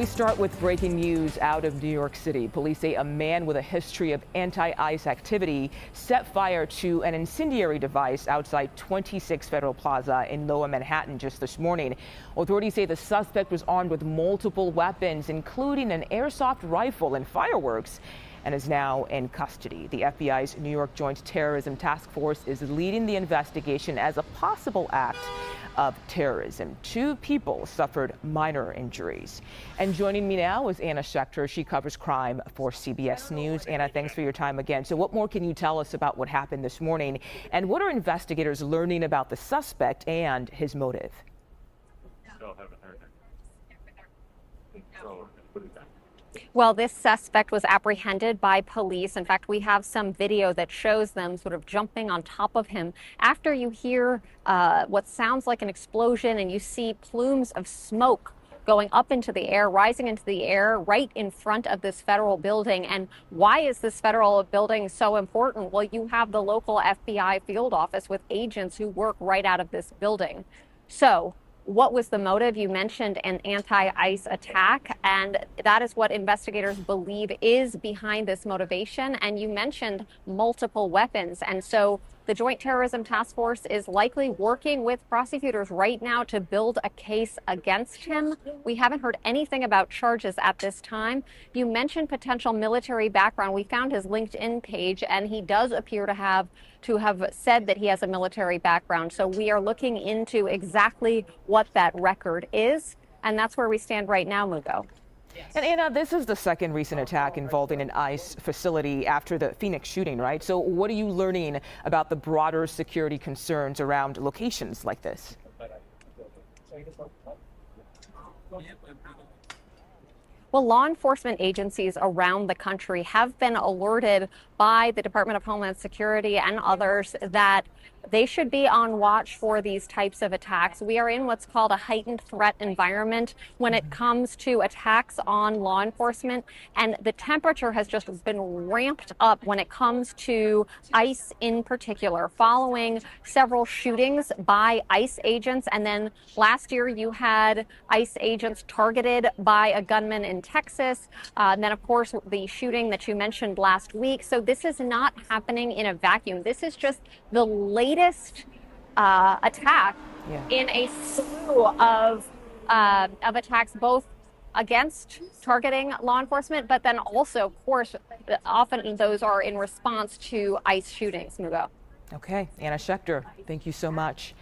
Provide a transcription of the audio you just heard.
We start with breaking news out of New York City. Police say a man with a history of anti-ICE activity set fire to an incendiary device outside 26 Federal Plaza in Lower Manhattan just this morning. Authorities say the suspect was armed with multiple weapons, including an airsoft rifle and fireworks, and is now in custody. The FBI's New York Joint Terrorism Task Force is leading the investigation as a possible act of terrorism. 2 people suffered minor injuries. And joining me now is Anna Schecter. She covers crime for CBS News. Anna, thanks for your time again. So what more can you tell us about what happened this morning? And what are investigators learning about the suspect and his motive? Still haven't heard it. So, what is that? Well, this suspect was apprehended by police. In fact, we have some video that shows them sort of jumping on top of him. After you hear what sounds like an explosion and you see plumes of smoke going up into the air, rising into the air right in front of this federal building. And why is this federal building so important? Well, you have the local FBI field office with agents who work right out of this building. So what was the motive? You mentioned an anti-ICE attack, and that is what investigators believe is behind this motivation. And you mentioned multiple weapons. And so the Joint Terrorism Task Force is likely working with prosecutors right now to build a case against him. We haven't heard anything about charges at this time. You mentioned potential military background. We found his LinkedIn page, and he does appear to have said that he has a military background. So we are looking into exactly what that record is, and that's where we stand right now, Mugo. And Anna, this is the second recent attack involving an ICE facility after the Phoenix shooting, right? So what are you learning about the broader security concerns around locations like this? Well, law enforcement agencies around the country have been alerted by the Department of Homeland Security and others that they should be on watch for these types of attacks. We are in what's called a heightened threat environment when it comes to attacks on law enforcement, and the temperature has just been ramped up when it comes to ICE in particular, following several shootings by ICE agents. And then last year you had ICE agents targeted by a gunman in Texas. And then, of course, the shooting that you mentioned last week. So this is not happening in a vacuum. This is just the latest attack in a slew of attacks, both against targeting law enforcement, but then also, of course, often those are in response to ICE shootings, Mugo. Okay, Anna Schecter, thank you so much.